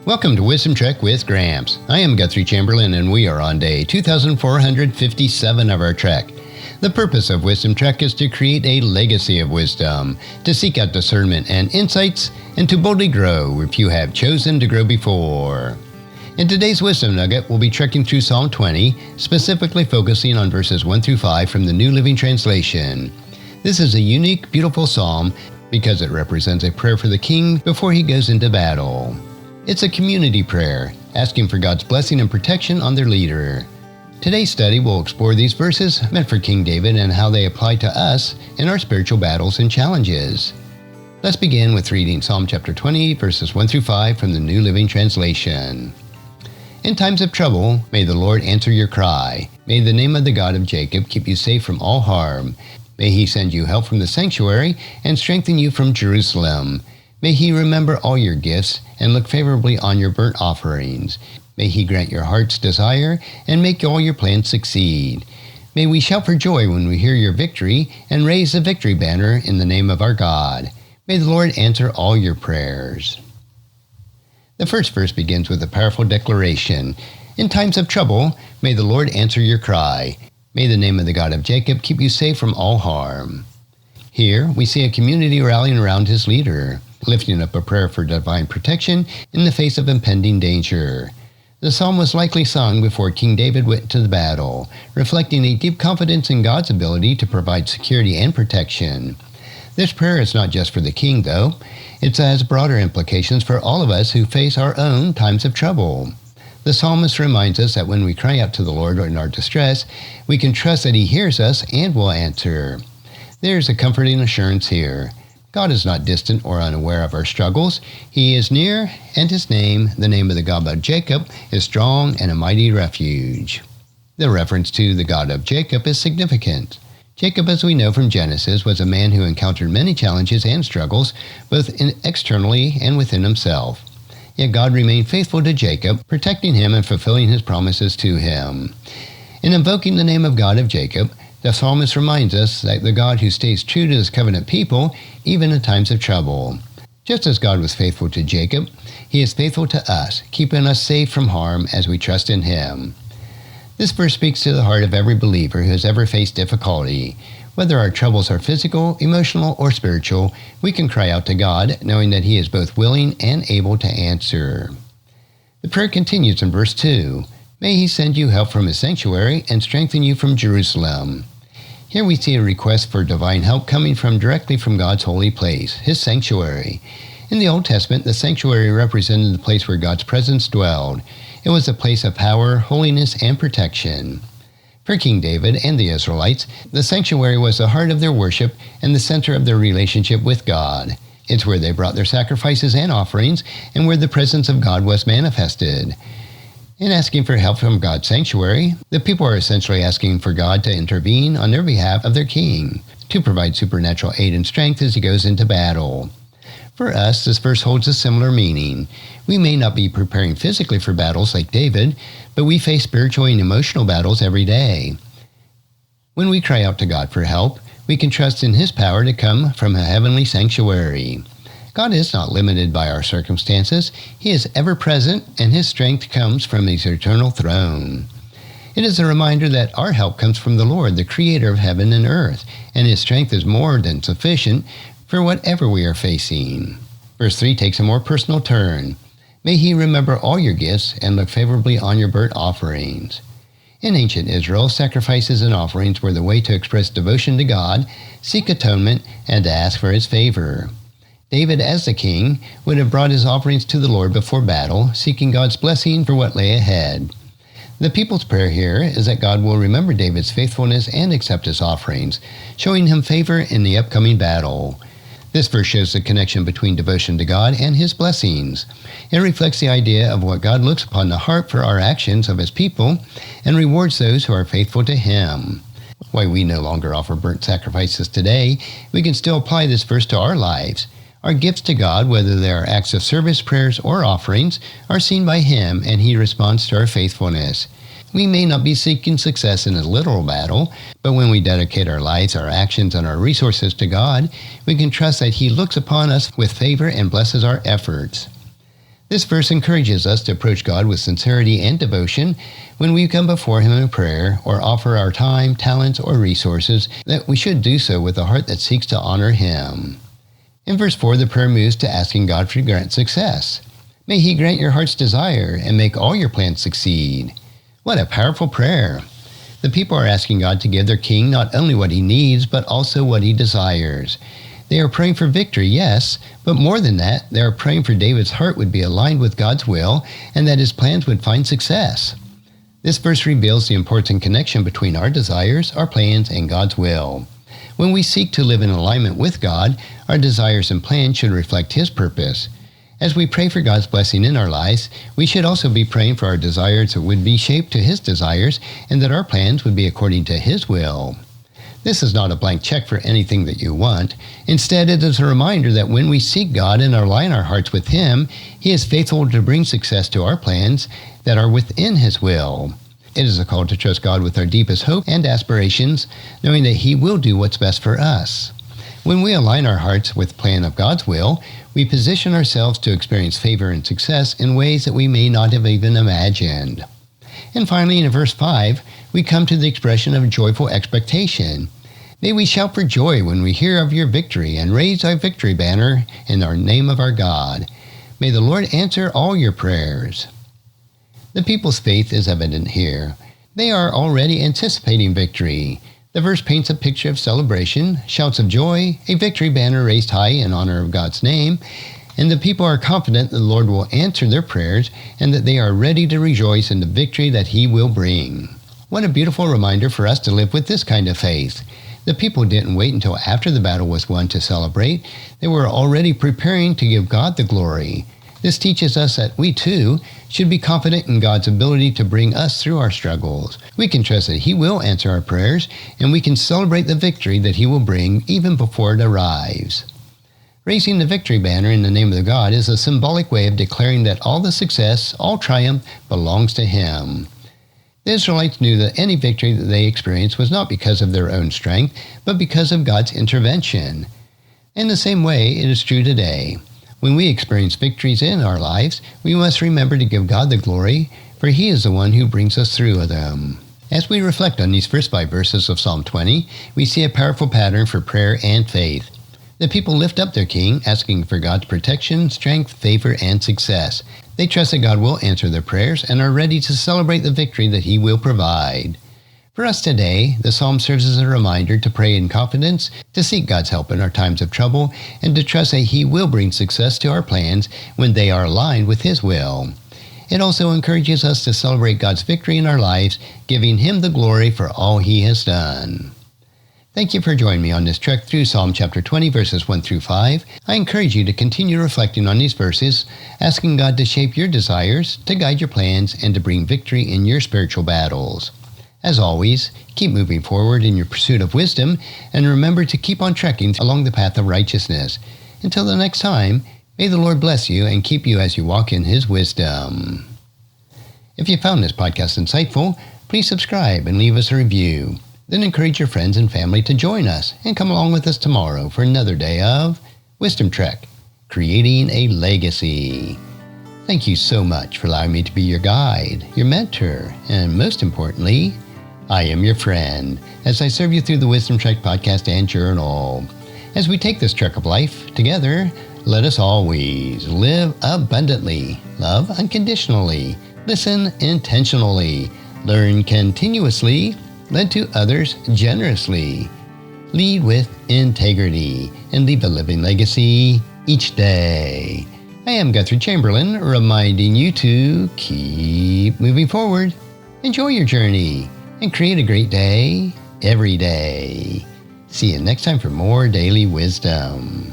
Welcome to Wisdom Trek with Gramps. I am Guthrie Chamberlain, and we are on day 2457 of our trek. The purpose of Wisdom Trek is to create a legacy of wisdom, to seek out discernment and insights, and to boldly grow if you have chosen to grow before. In today's Wisdom Nugget, we'll be trekking through Psalm 20, specifically focusing on verses 1 through 5 from the New Living Translation. This is a unique, beautiful psalm because it represents a prayer for the king before he goes into battle. It's a community prayer, asking for God's blessing and protection on their leader. Today's study will explore these verses meant for King David and how they apply to us in our spiritual battles and challenges. Let's begin with reading Psalm chapter 20, verses 1 through 5 from the New Living Translation. In times of trouble, may the Lord answer your cry. May the name of the God of Jacob keep you safe from all harm. May he send you help from the sanctuary and strengthen you from Jerusalem. May he remember all your gifts and look favorably on your burnt offerings. May he grant your heart's desire and make all your plans succeed. May we shout for joy when we hear your victory and raise the victory banner in the name of our God. May the Lord answer all your prayers. The first verse begins with a powerful declaration. In times of trouble, may the Lord answer your cry. May the name of the God of Jacob keep you safe from all harm. Here, we see a community rallying around his leader, lifting up a prayer for divine protection in the face of impending danger. The psalm was likely sung before King David went to the battle, reflecting a deep confidence in God's ability to provide security and protection. This prayer is not just for the king, though. It has broader implications for all of us who face our own times of trouble. The psalmist reminds us that when we cry out to the Lord in our distress, we can trust that he hears us and will answer. There is a comforting assurance here. God is not distant or unaware of our struggles. He is near, and his name, the name of the God of Jacob, is strong and a mighty refuge. The reference to the God of Jacob is significant. Jacob, as we know from Genesis, was a man who encountered many challenges and struggles, both externally and within himself. Yet God remained faithful to Jacob, protecting him and fulfilling his promises to him. In invoking the name of God of Jacob, the psalmist reminds us that the God who stays true to his covenant people, even in times of trouble. Just as God was faithful to Jacob, he is faithful to us, keeping us safe from harm as we trust in him. This verse speaks to the heart of every believer who has ever faced difficulty. Whether our troubles are physical, emotional, or spiritual, we can cry out to God, knowing that he is both willing and able to answer. The prayer continues in verse 2. May he send you help from his sanctuary and strengthen you from Jerusalem. Here we see a request for divine help coming directly from God's holy place, his sanctuary. In the Old Testament, the sanctuary represented the place where God's presence dwelled. It was a place of power, holiness, and protection. For King David and the Israelites, the sanctuary was the heart of their worship and the center of their relationship with God. It's where they brought their sacrifices and offerings, and where the presence of God was manifested. In asking for help from God's sanctuary, the people are essentially asking for God to intervene on their behalf of their king, to provide supernatural aid and strength as he goes into battle. For us, this verse holds a similar meaning. We may not be preparing physically for battles like David, but we face spiritual and emotional battles every day. When we cry out to God for help, we can trust in his power to come from a heavenly sanctuary. God is not limited by our circumstances. He is ever present, and his strength comes from his eternal throne. It is a reminder that our help comes from the Lord, the creator of heaven and earth, and his strength is more than sufficient for whatever we are facing. Verse 3 takes a more personal turn. May he remember all your gifts and look favorably on your burnt offerings. In ancient Israel, sacrifices and offerings were the way to express devotion to God, seek atonement, and to ask for his favor. David, as the king, would have brought his offerings to the Lord before battle, seeking God's blessing for what lay ahead. The people's prayer here is that God will remember David's faithfulness and accept his offerings, showing him favor in the upcoming battle. This verse shows the connection between devotion to God and his blessings. It reflects the idea of what God looks upon the heart for our actions of his people and rewards those who are faithful to him. While we no longer offer burnt sacrifices today, we can still apply this verse to our lives. Our gifts to God, whether they are acts of service, prayers, or offerings, are seen by him, and he responds to our faithfulness. We may not be seeking success in a literal battle, but when we dedicate our lives, our actions, and our resources to God, we can trust that he looks upon us with favor and blesses our efforts. This verse encourages us to approach God with sincerity and devotion when we come before Him in prayer or offer our time, talents, or resources, that we should do so with a heart that seeks to honor Him. In verse 4, the prayer moves to asking God to grant success. May He grant your heart's desire and make all your plans succeed. What a powerful prayer. The people are asking God to give their king not only what he needs, but also what he desires. They are praying for victory, yes, but more than that, they are praying for David's heart would be aligned with God's will and that his plans would find success. This verse reveals the important connection between our desires, our plans, and God's will. When we seek to live in alignment with God, our desires and plans should reflect His purpose. As we pray for God's blessing in our lives, we should also be praying for our desires that would be shaped to His desires and that our plans would be according to His will. This is not a blank check for anything that you want. Instead, it is a reminder that when we seek God and align our hearts with Him, He is faithful to bring success to our plans that are within His will. It is a call to trust God with our deepest hope and aspirations, knowing that He will do what's best for us. When we align our hearts with the plan of God's will, we position ourselves to experience favor and success in ways that we may not have even imagined. And finally, in verse 5, we come to the expression of joyful expectation. May we shout for joy when we hear of your victory and raise our victory banner in the name of our God. May the Lord answer all your prayers. The people's faith is evident here. They are already anticipating victory. The verse paints a picture of celebration, shouts of joy, a victory banner raised high in honor of God's name, and the people are confident that the Lord will answer their prayers and that they are ready to rejoice in the victory that He will bring. What a beautiful reminder for us to live with this kind of faith. The people didn't wait until after the battle was won to celebrate. They were already preparing to give God the glory. This teaches us that we, too, should be confident in God's ability to bring us through our struggles. We can trust that He will answer our prayers, and we can celebrate the victory that He will bring even before it arrives. Raising the victory banner in the name of God is a symbolic way of declaring that all the success, all triumph, belongs to Him. The Israelites knew that any victory that they experienced was not because of their own strength, but because of God's intervention. In the same way, it is true today. When we experience victories in our lives, we must remember to give God the glory, for He is the one who brings us through them. As we reflect on these first 5 verses of Psalm 20, we see a powerful pattern for prayer and faith. The people lift up their king, asking for God's protection, strength, favor, and success. They trust that God will answer their prayers and are ready to celebrate the victory that He will provide. For us today, the psalm serves as a reminder to pray in confidence, to seek God's help in our times of trouble, and to trust that He will bring success to our plans when they are aligned with His will. It also encourages us to celebrate God's victory in our lives, giving Him the glory for all He has done. Thank you for joining me on this trek through Psalm chapter 20, verses 1 through 5. I encourage you to continue reflecting on these verses, asking God to shape your desires, to guide your plans, and to bring victory in your spiritual battles. As always, keep moving forward in your pursuit of wisdom, and remember to keep on trekking along the path of righteousness. Until the next time, may the Lord bless you and keep you as you walk in His wisdom. If you found this podcast insightful, please subscribe and leave us a review. Then encourage your friends and family to join us and come along with us tomorrow for another day of Wisdom Trek, Creating a Legacy. Thank you so much for allowing me to be your guide, your mentor, and most importantly, I am your friend as I serve you through the Wisdom Trek podcast and journal. As we take this trek of life together, let us always live abundantly, love unconditionally, listen intentionally, learn continuously, lend to others generously, lead with integrity, and leave a living legacy each day. I am Guthrie Chamberlain, reminding you to keep moving forward, enjoy your journey, and create a great day every day. See you next time for more daily wisdom.